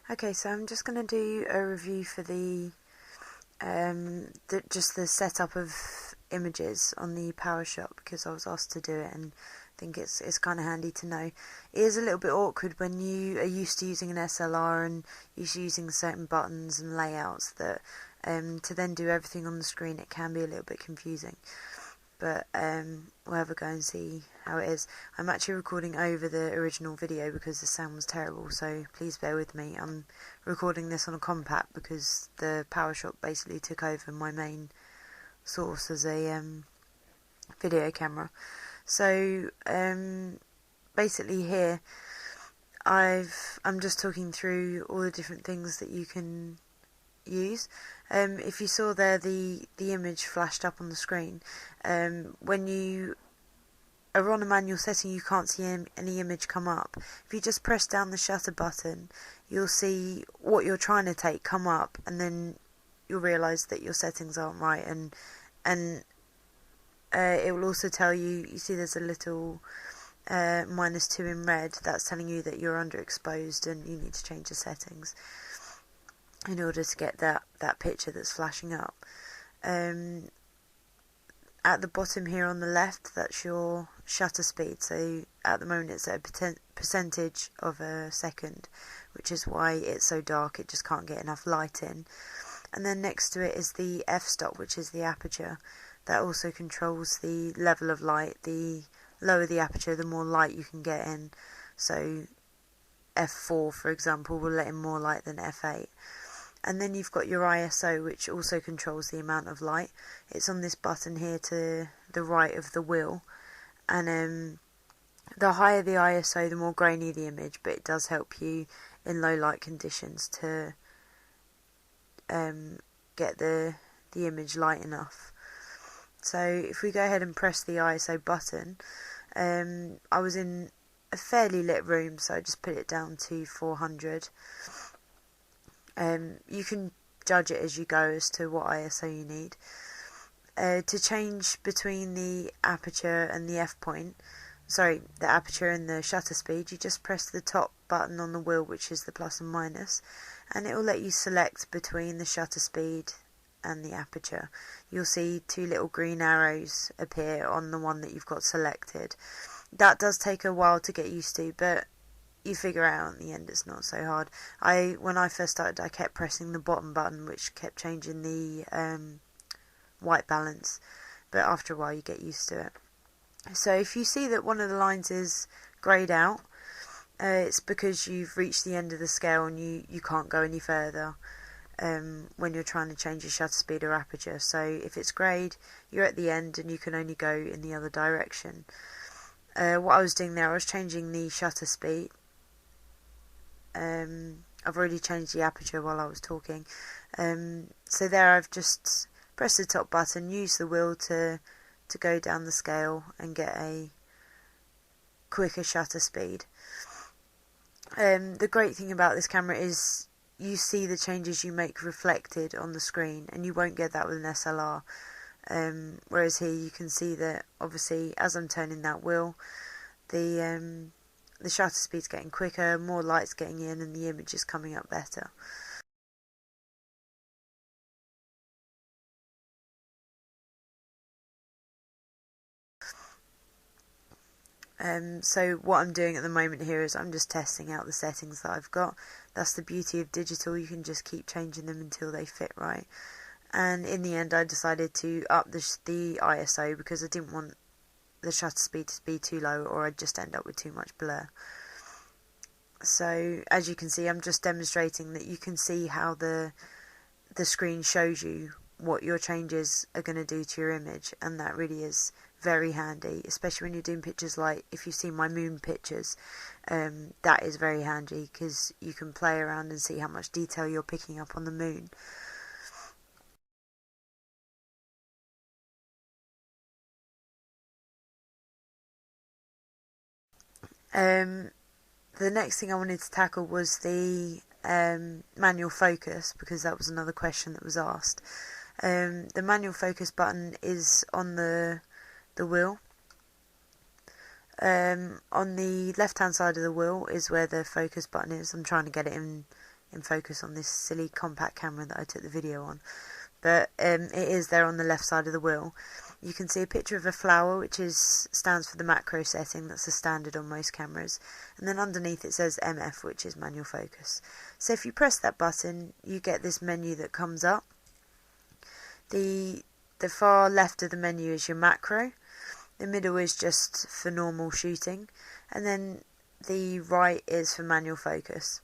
Okay, so I'm just going to do a review for just the setup of images on the Powershot, because I was asked to do it and I think it's kind of handy to know. It is a little bit awkward when you are used to using an SLR and you're using certain buttons and layouts that to then do everything on the screen, it can be a little bit confusing. But we'll have a go and see how it is. I'm actually recording over the original video because the sound was terrible, so please bear with me. I'm recording this on a compact because the Powershot basically took over my main source as a video camera. So basically here I'm just talking through all the different things that you can use. If you saw there the image flashed up on the screen, when you are on a manual setting you can't see any image come up. If you just press down the shutter button, you'll see what you're trying to take come up, and then you'll realise that your settings aren't right, and it will also tell you see there's a little -2 in red. That's telling you that you're underexposed and you need to change the settings in order to get that picture that's flashing up. At the bottom here on the left, that's your shutter speed. So at the moment it's at a percentage of a second, which is why it's so dark, it just can't get enough light in. And then next to it is the f-stop, which is the aperture. That also controls the level of light. The lower the aperture, the more light you can get in. So f4, for example, will let in more light than f8. And then you've got your ISO, which also controls the amount of light. It's on this button here to the right of the wheel. And the higher the ISO, the more grainy the image, but it does help you in low light conditions to get the image light enough. So if we go ahead and press the ISO button, I was in a fairly lit room, so I just put it down to 400. You can judge it as you go as to what ISO you need. To change between the aperture and the the aperture and the shutter speed, you just press the top button on the wheel, which is the plus and minus, and it will let you select between the shutter speed and the aperture. You'll see two little green arrows appear on the one that you've got selected. That does take a while to get used to, but you figure out in the end it's not so hard. When I first started, I kept pressing the bottom button, which kept changing the white balance, but after a while you get used to it. So if you see that one of the lines is greyed out, it's because you've reached the end of the scale and you can't go any further when you're trying to change your shutter speed or aperture. So if it's greyed, you're at the end and you can only go in the other direction. What I was doing there, I was changing the shutter speed. I've already changed the aperture while I was talking. So there I've just pressed the top button, used the wheel to go down the scale and get a quicker shutter speed. The great thing about this camera is you see the changes you make reflected on the screen, and you won't get that with an SLR. Whereas here you can see that obviously as I'm turning that wheel, the shutter speed's getting quicker, more light's getting in, and the image is coming up better. So what I'm doing at the moment here is I'm just testing out the settings that I've got. That's the beauty of digital, you can just keep changing them until they fit right. And in the end I decided to up the ISO because I didn't want the shutter speed to be too low, or I'd just end up with too much blur. So as you can see, I'm just demonstrating that you can see how the screen shows you what your changes are going to do to your image, and that really is very handy, especially when you're doing pictures like if you've seen my moon pictures. That is very handy because you can play around and see how much detail you're picking up on the moon. The next thing I wanted to tackle was the manual focus, because that was another question that was asked. The manual focus button is on the wheel. On the left hand side of the wheel is where the focus button is. I'm trying to get it in in focus on this silly compact camera that I took the video on. But it is there on the left side of the wheel. You can see a picture of a flower, which stands for the macro setting. That's the standard on most cameras. And then underneath it says MF, which is manual focus. So if you press that button, you get this menu that comes up. The far left of the menu is your macro. The middle is just for normal shooting. And then the right is for manual focus.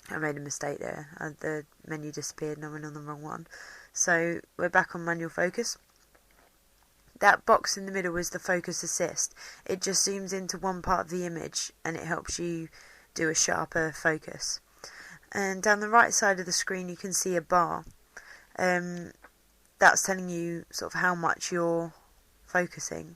I made a mistake there. The menu disappeared and I went on the wrong one. So we're back on manual focus. That box in the middle is the focus assist. It just zooms into one part of the image and it helps you do a sharper focus. And down the right side of the screen you can see a bar. That's telling you sort of how much you're focusing.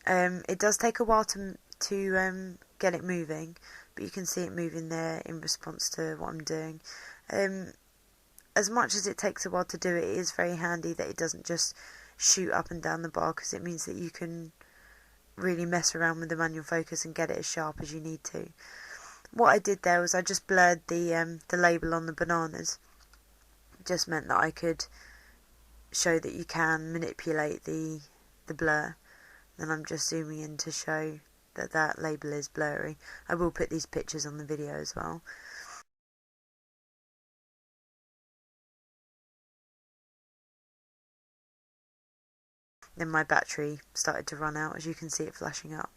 It does take a while to get it moving, but you can see it moving there in response to what I'm doing. As much as it takes a while to do it, it is very handy that it doesn't just shoot up and down the bar, because it means that you can really mess around with the manual focus and get it as sharp as you need to. What I did there was I just blurred the label on the bananas. It just meant that I could show that you can manipulate the blur. Then I'm just zooming in to show that label is blurry. I will put these pictures on the video as well. Then my battery started to run out, as you can see it flashing up.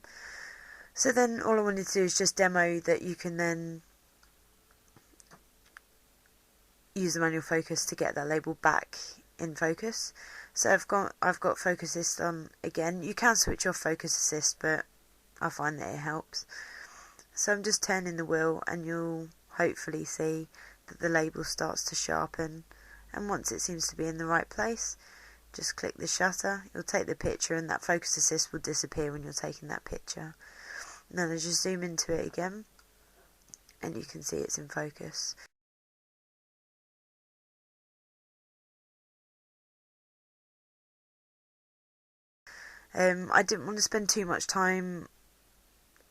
So then all I wanted to do is just demo that you can then use the manual focus to get that label back in focus. So I've got focus assist on again. You can switch off focus assist, but I find that it helps. So I'm just turning the wheel and you'll hopefully see that the label starts to sharpen, and once it seems to be in the right place, just click the shutter. You'll take the picture and that focus assist will disappear when you're taking that picture. And then I just zoom into it again and you can see it's in focus. I didn't want to spend too much time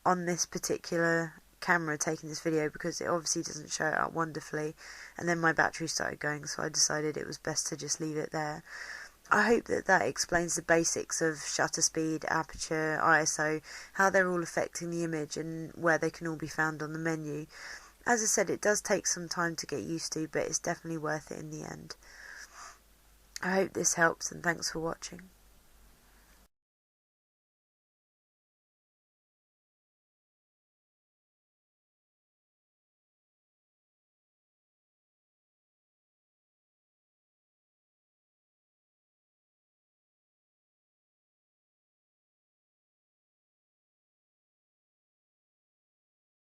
on this particular camera taking this video because it obviously doesn't show it up wonderfully, and then my battery started going, so I decided it was best to just leave it there. I hope that explains the basics of shutter speed, aperture, ISO, how they're all affecting the image and where they can all be found on the menu. As I said, it does take some time to get used to, but it's definitely worth it in the end. I hope this helps, and thanks for watching.